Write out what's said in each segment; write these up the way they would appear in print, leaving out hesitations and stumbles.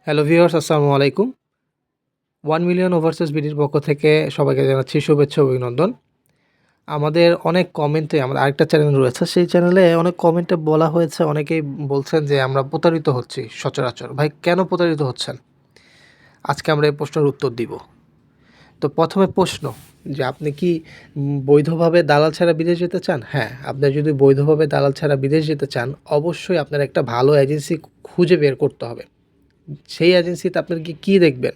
Hello viewers, আসসালামু আলাইকুম। 1 million overseas বিডির পক্ষ থেকে সবাইকে জানাচ্ছি শুভেচ্ছা ও অভিনন্দন। আমাদের অনেক কমেন্টে আমাদের আরেকটা চ্যানেল রয়েছে, সেই চ্যানেলে অনেক কমেন্টে বলা হয়েছে, অনেকেই বলছেন যে আমরা প্রতারিত হচ্ছি সচরাচর। ভাই কেন প্রতারিত হচ্ছেন? আজকে আমরা এই প্রশ্নের উত্তর দিব। তো প্রথমে প্রশ্ন যে আপনি কি বৈধভাবে দালাল ছাড়া বিদেশ যেতে চান? হ্যাঁ, আপনার যদি বৈধভাবে দালাল ছাড়া বিদেশ যেতে চান, অবশ্যই আপনার একটা ভালো এজেন্সি খুঁজে বের করতে হবে। সেই এজেন্সিতে আপনার কী দেখবেন?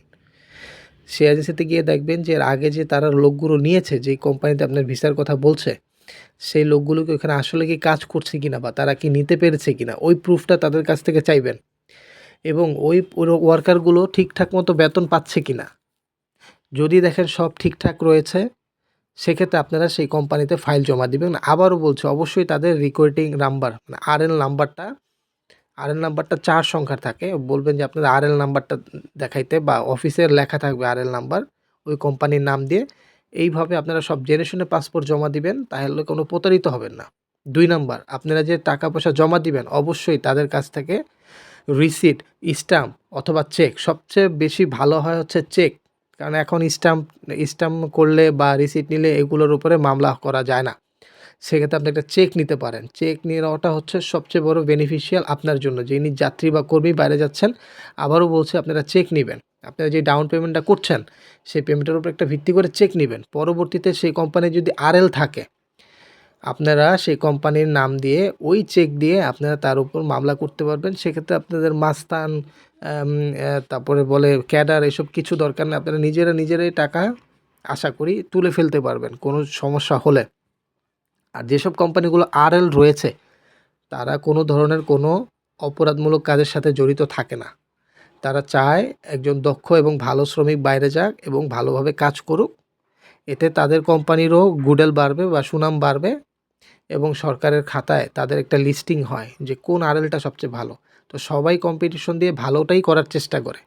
সেই এজেন্সিতে গিয়ে দেখবেন যে এর আগে যে তারা লোকগুলো নিয়েছে, যেই কোম্পানিতে আপনার ভিসার কথা বলছে, সেই লোকগুলোকে ওখানে আসলে কি কাজ করছে কিনা বা তারা কি নিতে পেরেছে কিনা, ওই প্রুফটা তাদের কাছ থেকে চাইবেন। এবং ওই ওয়ার্কারগুলো ঠিকঠাক মতো বেতন পাচ্ছে কিনা। যদি দেখেন সব ঠিকঠাক রয়েছে, সেক্ষেত্রে আপনারা সেই কোম্পানিতে ফাইল জমা দিবেন। আবারও বলছি, অবশ্যই তাদের রিকোয়েটিং নাম্বার মানে আরএল নাম্বারটা 4 সংখ্যার থাকে। বলবেন যে আপনার আরএল নাম্বারটা দেখাইতে, বা অফিসের লেখা থাকবে আরএল নাম্বার ওই কোম্পানির নাম দিয়ে। এইভাবে আপনারা সব জেনে শুনে পাসপোর্ট জমা দিবেন, তাহলে কোনো প্রতারিত হবেন না। 2 নাম্বার, আপনারা যে টাকা পয়সা জমা দিবেন, অবশ্যই তাদের কাছ থেকে রিসিট, স্ট্যাম্প অথবা চেক, সবচেয়ে বেশি ভালো হয় হচ্ছে চেক। কারণ এখন স্ট্যাম্প করলে বা রিসিট নিলে এগুলোর উপরে মামলা করা যায় না। সেক্ষেত্রে আপনি একটা চেক নিতে পারেন। চেক নিয়ে নেওয়াটা হচ্ছে সবচেয়ে বড় বেনিফিশিয়াল আপনার জন্য, যিনি যাত্রী বা কর্মী বাইরে যাচ্ছেন। আবারও বলছি, আপনারা চেক নিবেন। আপনারা যে ডাউন পেমেন্টটা করছেন, সেই পেমেন্টের উপর একটা ভিত্তি করে চেক নিবেন। পরবর্তীতে সেই কোম্পানির যদি আরএল থাকে, আপনারা সেই কোম্পানির নাম দিয়ে ওই চেক দিয়ে আপনারা তার উপর মামলা করতে পারবেন। সেক্ষেত্রে আপনাদের মাস্তান, তারপরে বলে ক্যাডার, এসব কিছু দরকার নেই। আপনারা নিজেরাই টাকা আশা করি তুলে ফেলতে পারবেন কোনো সমস্যা হলে। আর যেসব কোম্পানিগুলো আরএল রয়েছে, তারা কোনো ধরনের কোনো অপরাধমূলক কাজের সাথে জড়িত থাকে না। তারা চায় একজন দক্ষ এবং ভালো শ্রমিক বাইরে যাক এবং ভালোভাবে কাজ করুক। এতে তাদের কোম্পানিরও গুডউইল বাড়বে বা সুনাম বাড়বে, এবং সরকারের খাতায় তাদের একটা লিস্টিং হয় যে কোন আরএলটা সবচেয়ে ভালো। তো সবাই কম্পিটিশন দিয়ে ভালোটাই করার চেষ্টা করে।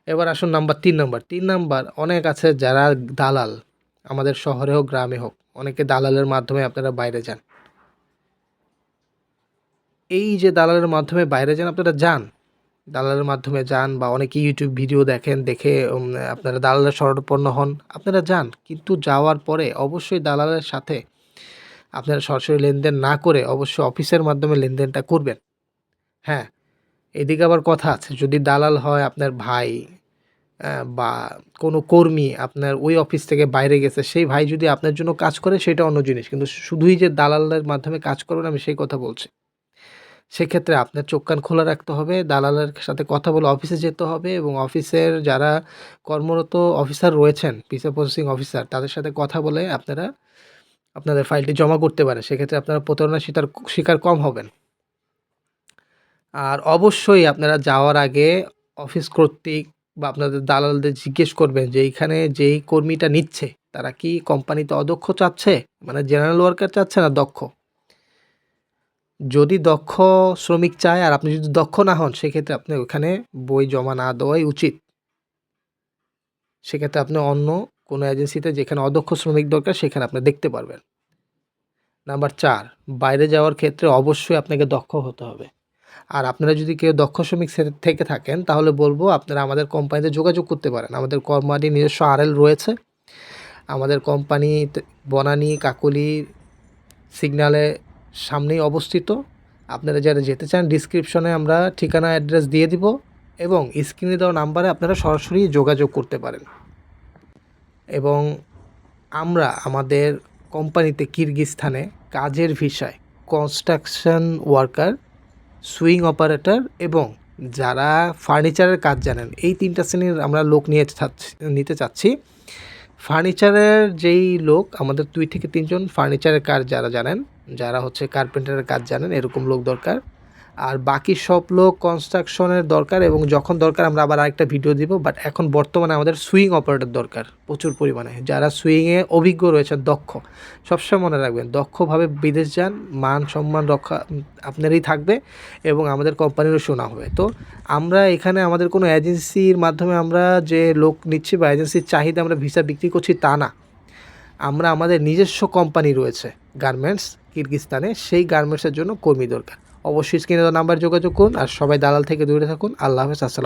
এবার আসুন নাম্বার 3 নাম্বার, অনেক আছে যারা দালাল, আমাদের শহরে হোক গ্রামে হোক, অনেকে দালালের মাধ্যমে আপনারা বাইরে যান। এই যে দালালের মাধ্যমে বাইরে যান, আপনারা যান, দালালের মাধ্যমে যান, বা অনেকে ইউটিউব ভিডিও দেখেন, দেখে আপনারা দালালের শরণাপন্ন হন, আপনারা যান। কিন্তু যাওয়ার পরে অবশ্যই দালালের সাথে আপনারা সরাসরি লেনদেন না করে অবশ্যই অফিসের মাধ্যমে লেনদেনটা করবেন। হ্যাঁ, এদিকে আবার কথা আছে, যদি দালাল হয় আপনার ভাই বা কোনো কর্মী আপনার ওই অফিস থেকে বাইরে গেছে, সেই ভাই যদি আপনার জন্য কাজ করে সেটা অন্য জিনিস। কিন্তু শুধুই যে দালালের মাধ্যমে কাজ করবেন, আমি সেই কথা বলছি। সেক্ষেত্রে আপনার চোখ কান খোলা রাখতে হবে, দালালের সাথে কথা বলে অফিসে যেতে হবে, এবং অফিসের যারা কর্মরত অফিসার রয়েছেন, ভিসা প্রসেসিং অফিসার, তাদের সাথে কথা বলে আপনারা আপনাদের ফাইলটি জমা করতে পারেন। সেক্ষেত্রে আপনারা প্রতারণার শিকার কম হবেন। আর অবশ্যই আপনারা যাওয়ার আগে অফিস কর্তৃক বা আপনাদের দালালদের জিজ্ঞেস করবেন যে এইখানে যেই কর্মীটা নিচ্ছে, তারা কি কোম্পানিতে অদক্ষ চাচ্ছে, মানে জেনারেল ওয়ার্কার চাচ্ছে না দক্ষ। যদি দক্ষ শ্রমিক চায় আর আপনি যদি দক্ষ না হন, সেক্ষেত্রে আপনি ওখানে বই জমা না দেওয়াই উচিত। সেক্ষেত্রে আপনি অন্য কোনো এজেন্সিতে যেখানে অদক্ষ শ্রমিক দরকার, সেখানে আপনি দেখতে পারবেন। নাম্বার 4, বাইরে যাওয়ার ক্ষেত্রে অবশ্যই আপনাকে দক্ষ হতে হবে। আর আপনারা যদি কেউ দক্ষ শ্রমিক থেকে থাকেন, তাহলে বলবো আপনারা আমাদের কোম্পানিতে যোগাযোগ করতে পারেন। আমাদের কোম্পানির নিজস্ব আরএল রয়েছে। আমাদের কোম্পানি বনানী কাকলী সিগন্যালে সামনেই অবস্থিত। আপনারা যারা যেতে চান, ডিসক্রিপশনে আমরা ঠিকানা অ্যাড্রেস দিয়ে দিব, এবং স্ক্রিনে দেওয়া নাম্বারে আপনারা সরাসরি যোগাযোগ করতে পারেন। এবং আমরা আমাদের কোম্পানিতে কিরগিজস্তানে কাজের ভিসায় কনস্ট্রাকশন ওয়ার্কার, সুইং অপারেটর এবং যারা ফার্নিচারের কাজ জানেন, এই 3টা শ্রেণীর আমরা লোক নিতে চাচ্ছি। ফার্নিচারের যেই লোক, আমাদের 2 থেকে 3 জন ফার্নিচারের কাজ যারা জানেন, যারা হচ্ছে কার্পেন্টারের কাজ জানেন, এরকম লোক দরকার। আর বাকি সব লোক কনস্ট্রাকশনের দরকার, এবং যখন দরকার আমরা আবার আরেকটা ভিডিও দিব। বাট এখন বর্তমানে আমাদের সুইং অপারেটর দরকার প্রচুর পরিমাণে, যারা সুইংয়ে অভিজ্ঞ রয়েছে, দক্ষ। সবসময় মনে রাখবেন, দক্ষভাবে বিদেশ যান, মান সম্মান রক্ষা আপনারই থাকবে, এবং আমাদের কোম্পানিরও শোনা হবে। তো আমরা এখানে আমাদের কোনো এজেন্সির মাধ্যমে আমরা যে লোক নিচ্ছি বা এজেন্সির চাহিদা আমরা ভিসা বিক্রি করছি তা না। আমরা আমাদের নিজস্ব কোম্পানি রয়েছে গার্মেন্টস কিরগিজস্তানে, সেই গার্মেন্টসের জন্য কর্মী দরকার। অবশ্যই স্ক্রিনে দেওয়া নাম্বার যোগাযোগ করুন, আর সবাই দালাল থেকে দূরে থাকুন। আল্লাহ হাফেজ, আসসালাম।